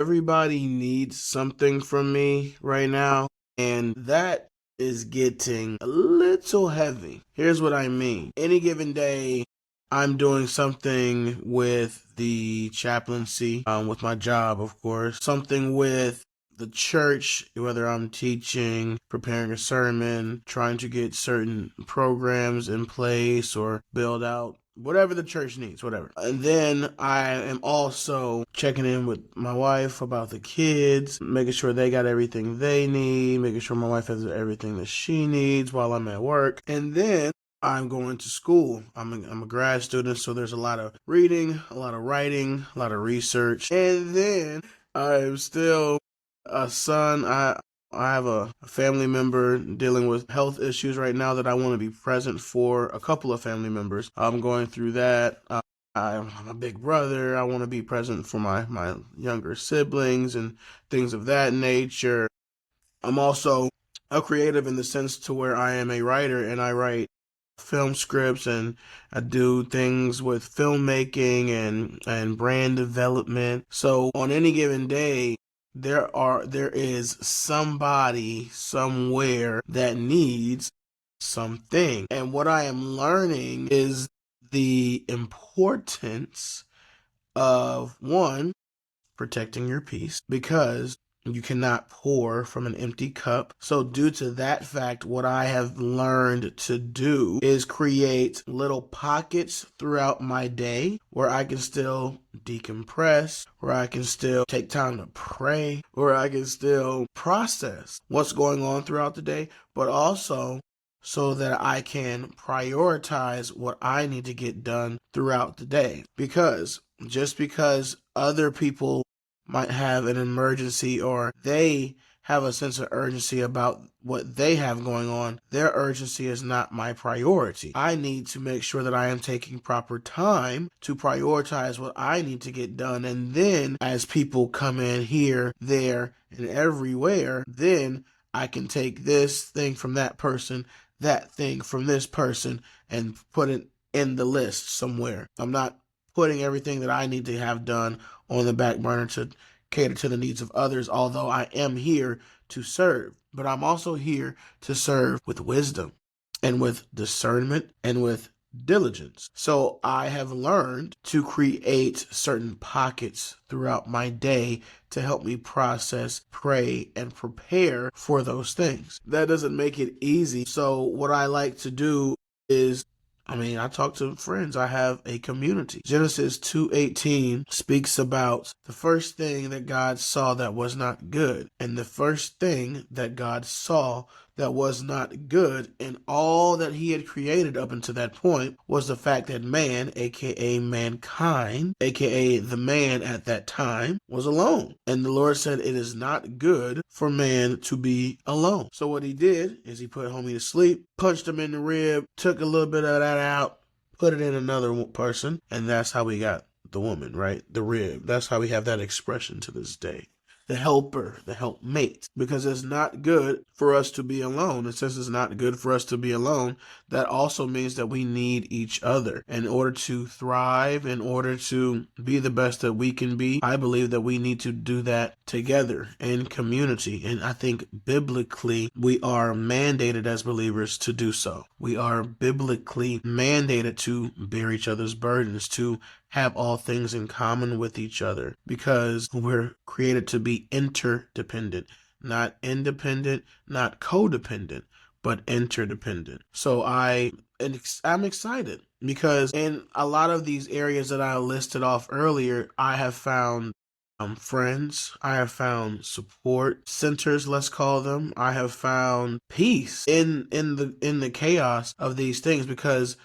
Everybody needs something from me right now, and that is getting a little heavy. Here's what I mean. Any given day, I'm doing something with the chaplaincy, with my job, of course, something with the church, whether I'm teaching, preparing a sermon, trying to get certain programs in place or build out whatever the church needs, whatever. And then I am also checking in with my wife about the kids, making sure they got everything they need, making sure my wife has everything that she needs while I'm at work. And then I'm going to school. I'm a grad student, so there's a lot of reading, a lot of writing, a lot of research. And then I'm still a son. I have a family member dealing with health issues right now that I want to be present for. A couple of family members. I'm going through that. I'm a big brother. I want to be present for my younger siblings and things of that nature. I'm also a creative in the sense to where I am a writer and I write film scripts and I do things with filmmaking and brand development. So on any given day, there is somebody somewhere that needs something. And what I am learning is the importance of one, protecting your peace, because you cannot pour from an empty cup. So due to that fact, what I have learned to do is create little pockets throughout my day where I can still decompress, where I can still take time to pray, where I can still process what's going on throughout the day, but also so that I can prioritize what I need to get done throughout the day. Because just because other people might have an emergency or they have a sense of urgency about what they have going on, their urgency is not my priority. I need to make sure that I am taking proper time to prioritize what I need to get done. And then as people come in here, there, and everywhere, then I can take this thing from that person, that thing from this person, and put it in the list somewhere. I'm not putting everything that I need to have done on the back burner to cater to the needs of others, although I am here to serve. But I'm also here to serve with wisdom and with discernment and with diligence. So I have learned to create certain pockets throughout my day to help me process, pray, and prepare for those things. That doesn't make it easy. So what I like to do is I talk to friends. I have a community. Genesis 2:18 speaks about the first thing that God saw that was not good. And the first thing that God saw that was not good in all that he had created up until that point was the fact that man, aka mankind, aka the man at that time, was alone. And the Lord said it is not good for man to be alone. So what he did is he put homie to sleep, punched him in the rib, took a little bit of that out, put it in another person, and that's how we got the woman, right? The rib. That's how we have that expression to this day. The helper, the helpmate, because it's not good for us to be alone. And since it's not good for us to be alone, that also means that we need each other in order to thrive, in order to be the best that we can be. I believe that we need to do that together in community. And I think biblically, we are mandated as believers to do so. We are biblically mandated to bear each other's burdens, to have all things in common with each other, because we're created to be interdependent, not independent, not codependent, but interdependent. So I'm excited because in a lot of these areas that I listed off earlier, I have found friends. I have found support centers, let's call them. I have found peace in the chaos of these things, because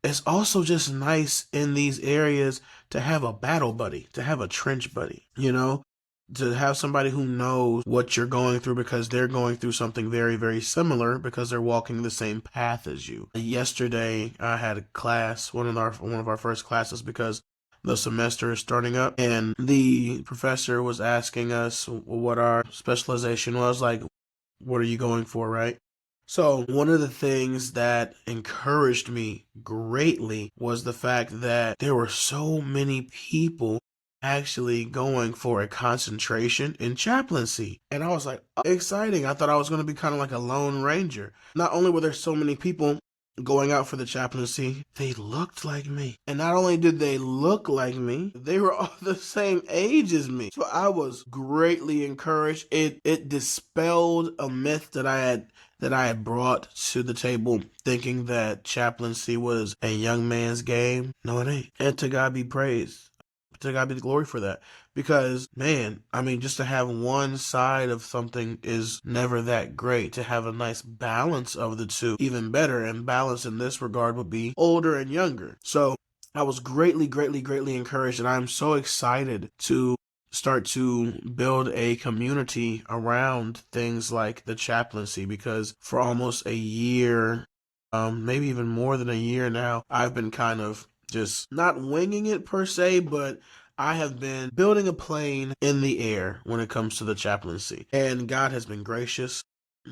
it's also just nice in these areas to have a battle buddy, to have a trench buddy, to have somebody who knows what you're going through because they're going through something very, very similar because they're walking the same path as you. Yesterday, I had a class, one of our first classes, because the semester is starting up, and the professor was asking us what our specialization was, like, what are you going for, right? So one of the things that encouraged me greatly was the fact that there were so many people actually going for a concentration in chaplaincy. And I was like, oh, exciting. I thought I was going to be kind of like a lone ranger. Not only were there so many people going out for the chaplaincy, they looked like me. And not only did they look like me, they were all the same age as me. So I was greatly encouraged. It dispelled a myth that I had brought to the table, thinking that chaplaincy was a young man's game. No, it ain't. And to God be praised. To God be the glory for that. Because, man, I mean, just to have one side of something is never that great. To have a nice balance of the two, even better. And balance in this regard would be older and younger. So I was greatly, greatly, greatly encouraged. And I'm so excited to start to build a community around things like the chaplaincy, because for almost a year, maybe even more than a year now, I've been kind of just not winging it per se, but I have been building a plane in the air when it comes to the chaplaincy. And God has been gracious.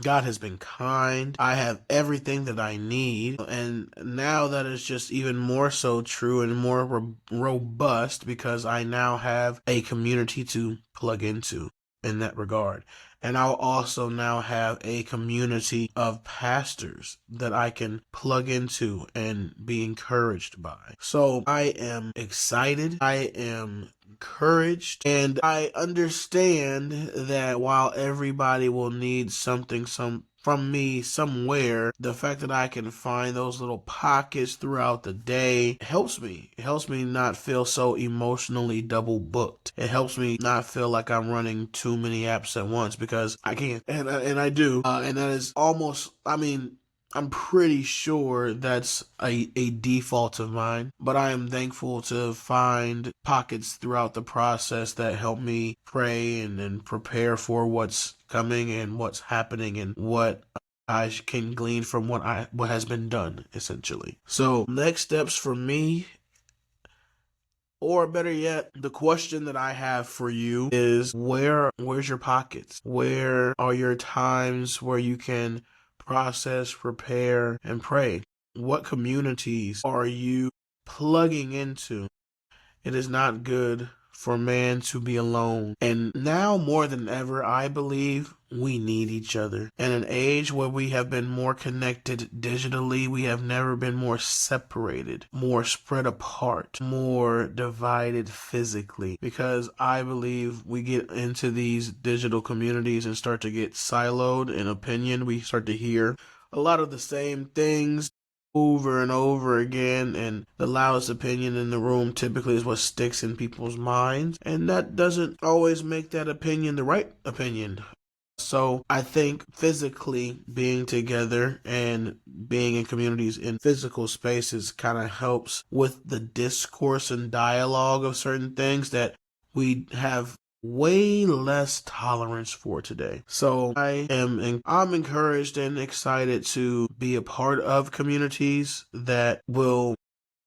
God has been kind. I have everything that I need. And now that is just even more so true and more robust, because I now have a community to plug into in that regard. And I'll also now have a community of pastors that I can plug into and be encouraged by. So I am excited. I am encouraged. And I understand that while everybody will need something from me somewhere, the fact that I can find those little pockets throughout the day helps me. It helps me not feel so emotionally double booked. It helps me not feel like I'm running too many apps at once, because I can't, and I do, and that is almost, I mean, I'm pretty sure that's a default of mine, but I am thankful to find pockets throughout the process that help me pray and prepare for what's coming and what's happening and what I can glean from what has been done, essentially. So next steps for me, or better yet, the question that I have for you is, where's your pockets? Where are your times where you can process, prepare, and pray? What communities are you plugging into? It is not good for man to be alone. And now more than ever, I believe we need each other. In an age where we have been more connected digitally, we have never been more separated, more spread apart, more divided physically. Because I believe we get into these digital communities and start to get siloed in opinion. We start to hear a lot of the same things over and over again, and the loudest opinion in the room typically is what sticks in people's minds, and that doesn't always make that opinion the right opinion. So I think physically being together and being in communities in physical spaces kind of helps with the discourse and dialogue of certain things that we have way less tolerance for today. So I'm encouraged and excited to be a part of communities that will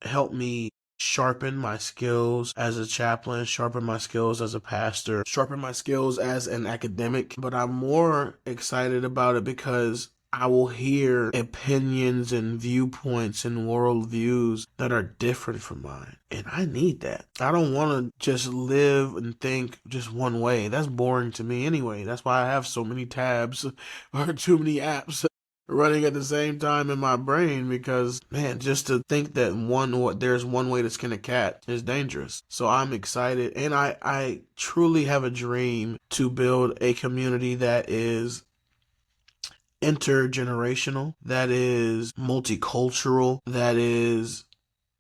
help me sharpen my skills as a chaplain, sharpen my skills as a pastor, sharpen my skills as an academic. But I'm more excited about it because I will hear opinions and viewpoints and worldviews that are different from mine. And I need that. I don't want to just live and think just one way. That's boring to me anyway. That's why I have so many tabs or too many apps running at the same time in my brain, because, man, just to think that there's one way to skin a cat is dangerous. So I'm excited, and I truly have a dream to build a community that is intergenerational, that is multicultural, that is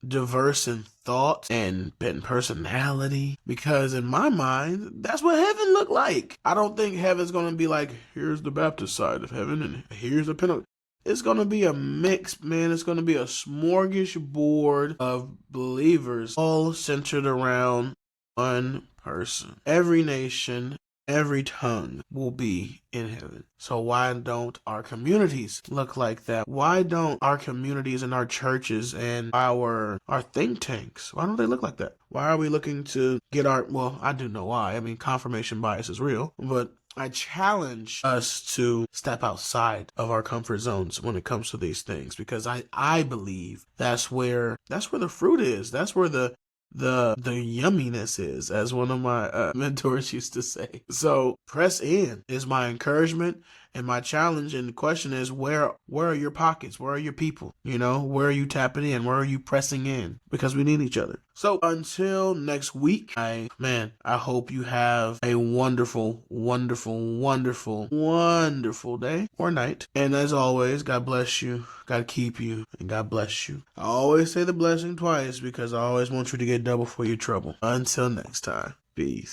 diverse in thought and personality, because in my mind, that's what heaven looked like. I don't think heaven's going to be like, here's the Baptist side of heaven and here's the Pentecostal. It's going to be a mix, man. It's going to be a smorgasbord of believers all centered around one person. Every nation, every tongue will be in heaven. So why don't our communities look like that? Why don't our communities and our churches and our think tanks, why don't they look like that? Why are we looking to get well, I do know why. I mean, confirmation bias is real, but I challenge us to step outside of our comfort zones when it comes to these things, because I believe that's where the fruit is. That's where the the yumminess is, as one of my mentors used to say. So press in is my encouragement and my challenge. And the question is, where are your pockets? Where are your people? Where are you tapping in? Where are you pressing in? Because we need each other. So until next week, I hope you have a wonderful, wonderful, wonderful, wonderful day or night. And as always, God bless you, God keep you, and God bless you. I always say the blessing twice because I always want you to get double for your trouble. Until next time, peace.